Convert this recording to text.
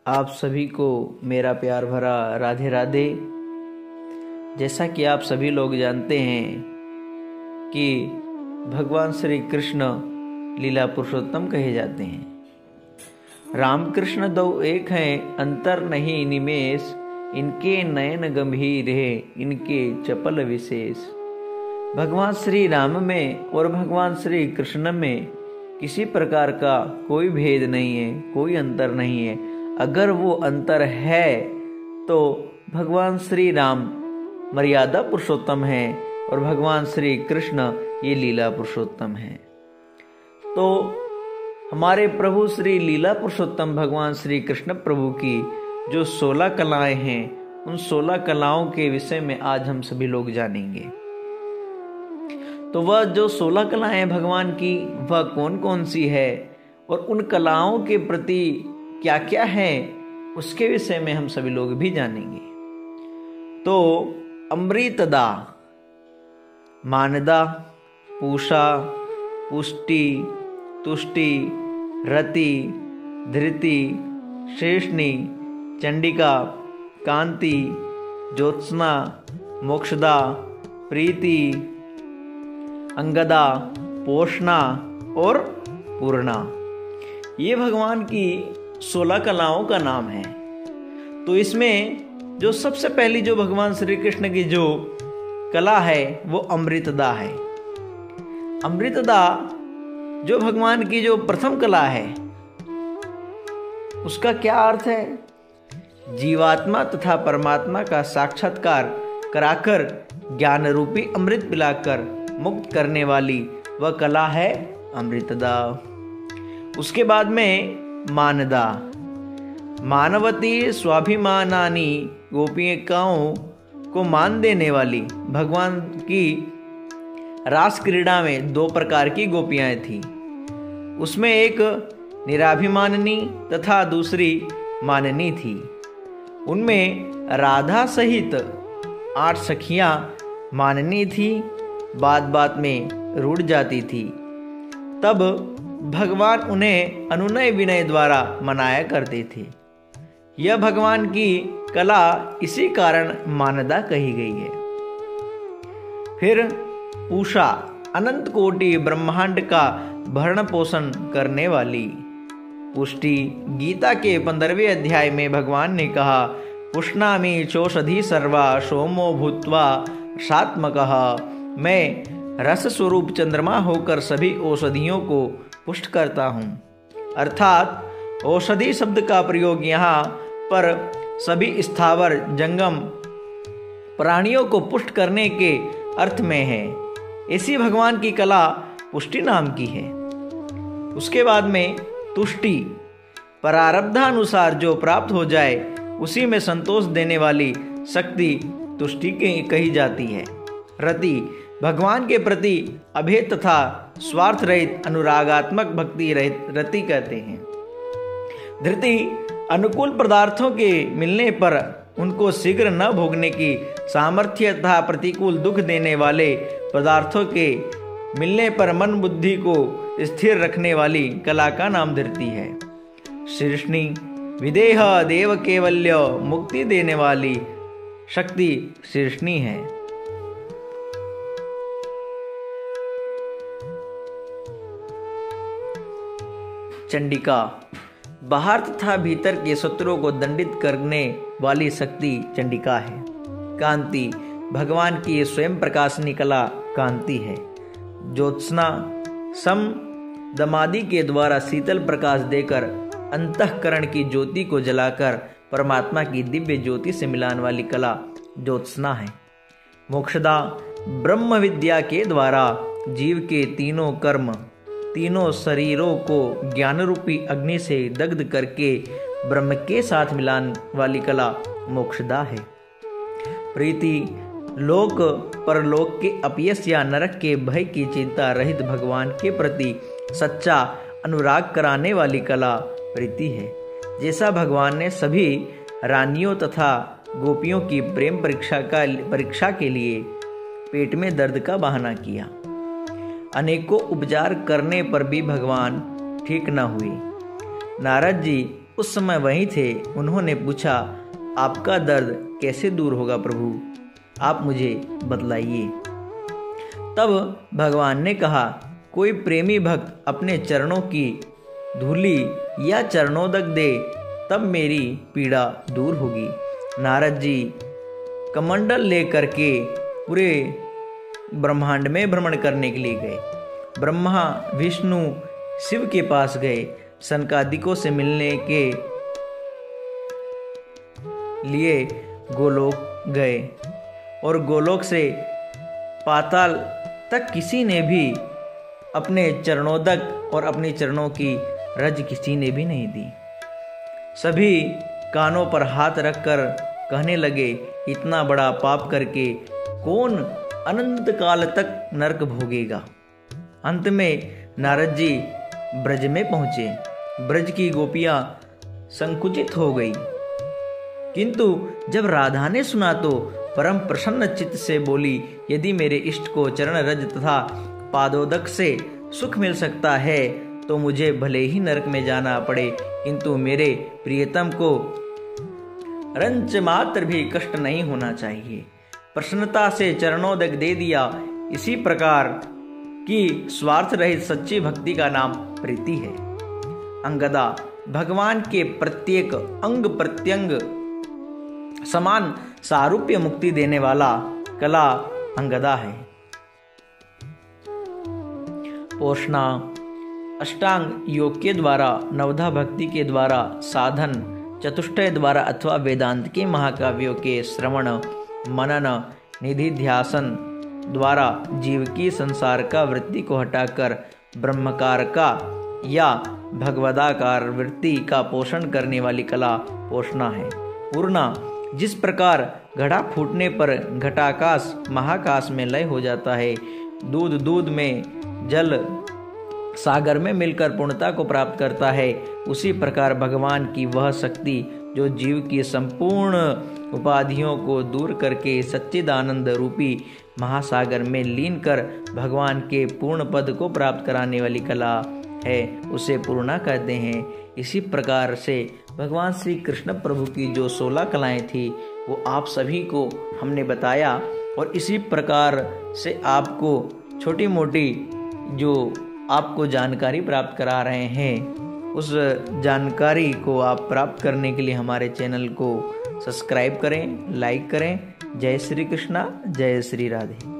आप सभी को मेरा प्यार भरा राधे राधे। जैसा कि आप सभी लोग जानते हैं कि भगवान श्री कृष्ण लीला पुरुषोत्तम कहे जाते हैं। राम कृष्ण दो एक हैं, अंतर नहीं निमेष, इनके नयन गंभीर है, इनके चपल विशेष। भगवान श्री राम में और भगवान श्री कृष्ण में किसी प्रकार का कोई भेद नहीं है, कोई अंतर नहीं है। अगर वो अंतर है तो भगवान श्री राम मर्यादा पुरुषोत्तम है और भगवान श्री कृष्ण ये लीला पुरुषोत्तम है। तो हमारे प्रभु श्री लीला पुरुषोत्तम भगवान श्री कृष्ण प्रभु की जो 16 कलाएं हैं, उन 16 कलाओं के विषय में आज हम सभी लोग जानेंगे। तो वह जो 16 कलाएं भगवान की, वह कौन कौन सी है और उन कलाओं के प्रति क्या क्या है, उसके विषय में हम सभी लोग भी जानेंगे। तो अमृतदा, मानदा, पूषा, पुष्टि, तुष्टि, रति, धृति, शेषनी, चंडिका, कांति, ज्योत्सना, मोक्षदा, प्रीति, अंगदा, पोषणा और पूर्णा, ये भगवान की 16 कलाओं का नाम है। तो इसमें जो सबसे पहली जो भगवान श्री कृष्ण की जो कला है वो अमृतदा है। अमृतदा जो भगवान की जो प्रथम कला है, उसका क्या अर्थ है? जीवात्मा तथा परमात्मा का साक्षात्कार कराकर ज्ञान रूपी अमृत पिलाकर मुक्त करने वाली वह कला है अमृतदा। उसके बाद में मानदा, मानवती स्वाभिमानानी गोपिकाओं को मान देने वाली। भगवान की रास क्रीड़ा में 2 प्रकार की गोपियां थी, उसमें एक निराभिमानिनी तथा दूसरी माननी थी। उनमें राधा सहित 8 सखियां माननी थी, बात बात में रूठ जाती थी। तब भगवान उन्हें अनुनय विनय द्वारा मनाया करते थे। यह भगवान की कला इसी कारण मानदा कही गई है। फिर पूषा, अनंत कोटि ब्रह्मांड का भरण पोषण करने वाली। पुष्टि, गीता के 15वें अध्याय में भगवान ने कहा, पुष्णामि चौषधि सर्वा सोमो भूत्वा सात्मकः, मैं रस स्वरूप चंद्रमा होकर सभी औषधियों को पुष्ट करता हूँ। अर्थात औषधि शब्द का प्रयोग यहाँ पर सभी स्थावर जंगम प्राणियों को पुष्ट करने के अर्थ में है। इसी भगवान की कला पुष्टि नाम की है। उसके बाद में तुष्टि, प्रारब्धानुसार जो प्राप्त हो जाए उसी में संतोष देने वाली शक्ति तुष्टि कही जाती है। रति, भगवान के प्रति अभेद तथा स्वार्थ रहित अनुरागात्मक भक्ति रहित रति कहते हैं। धृति, अनुकूल पदार्थों के मिलने पर उनको शीघ्र न भोगने की सामर्थ्य तथा प्रतिकूल दुख देने वाले पदार्थों के मिलने पर मन बुद्धि को स्थिर रखने वाली कला का नाम धृति है। शीर्षणी, विदेह देव केवल्य मुक्ति देने वाली शक्ति शीर्षणी है। चंडिका, बाहर तथा भीतर के शत्रुओं को दंडित करने वाली शक्ति चंडिका है। कांति, भगवान की स्वयं प्रकाशनी कला कांति है। ज्योत्सना, सम दमादि के द्वारा शीतल प्रकाश देकर अंतःकरण की ज्योति को जलाकर परमात्मा की दिव्य ज्योति से मिलान वाली कला ज्योत्सना है। मोक्षदा, ब्रह्म विद्या के द्वारा जीव के तीनों कर्म, तीनों शरीरों को ज्ञान रूपी अग्नि से दग्ध करके ब्रह्म के साथ मिलान वाली कला मोक्षदा है। प्रीति, लोक परलोक के अपयश या नरक के भय की चिंता रहित भगवान के प्रति सच्चा अनुराग कराने वाली कला प्रीति है। जैसा भगवान ने सभी रानियों तथा गोपियों की प्रेम परीक्षा के लिए पेट में दर्द का बहाना किया। अनेकों उपचार करने पर भी भगवान ठीक न हुए। नारद जी उस समय वहीं थे। उन्होंने पूछा, आपका दर्द कैसे दूर होगा प्रभु, आप मुझे बतलाइए। तब भगवान ने कहा, कोई प्रेमी भक्त अपने चरणों की धूली या चरणोदक दे, तब मेरी पीड़ा दूर होगी। नारद जी कमंडल लेकर के पूरे ब्रह्मांड में भ्रमण करने के लिए गए। ब्रह्मा विष्णु शिव के पास गए, सनकादिकों से मिलने के लिए गोलोक गए और गोलोक से पाताल तक किसी ने भी अपने चरणोदक और अपने चरणों की रज किसी ने भी नहीं दी। सभी कानों पर हाथ रखकर कहने लगे, इतना बड़ा पाप करके कौन अनंत काल तक नरक भोगेगा। अंत में नारद जी ब्रज में पहुंचे। ब्रज की गोपियां संकुचित हो गई, किंतु जब राधा ने सुना तो परम प्रसन्न चित्त से बोली, यदि मेरे इष्ट को चरण रज तथा पादोदक से सुख मिल सकता है तो मुझे भले ही नरक में जाना पड़े, किंतु मेरे प्रियतम को रंच मात्र भी कष्ट नहीं होना चाहिए। प्रसन्नता से चरणोदक दे दिया। इसी प्रकार की स्वार्थ रहित सच्ची भक्ति का नाम प्रीति है। अंगदा भगवान के प्रत्येक अंग प्रत्यंग समान सारूप्य मुक्ति देने वाला कला अंगदा है। पोषणा अष्टांग योग के द्वारा, नवधा भक्ति के द्वारा, साधन चतुष्टय द्वारा अथवा वेदांत के महाकाव्यों के श्रवण मनन निधिध्यासन द्वारा जीव की संसार का वृत्ति को हटाकर ब्रह्मकार का या भगवदाकार वृत्ति का पोषण करने वाली कला पोषणा है। पूर्णा जिस प्रकार घड़ा फूटने पर घटाकाश महाकाश में लय हो जाता है, दूध दूध में, जल सागर में मिलकर पूर्णता को प्राप्त करता है, उसी प्रकार भगवान की वह शक्ति जो जीव की संपूर्ण उपाधियों को दूर करके सच्चिदानंद रूपी महासागर में लीन कर भगवान के पूर्ण पद को प्राप्त कराने वाली कला है, उसे पूर्णा कहते हैं। इसी प्रकार से भगवान श्री कृष्ण प्रभु की जो 16 कलाएं थी वो आप सभी को हमने बताया, और इसी प्रकार से आपको छोटी मोटी जो आपको जानकारी प्राप्त करा रहे हैं, उस जानकारी को आप प्राप्त करने के लिए हमारे चैनल को सब्सक्राइब करें, लाइक करें। जय श्री कृष्णा, जय श्री राधे।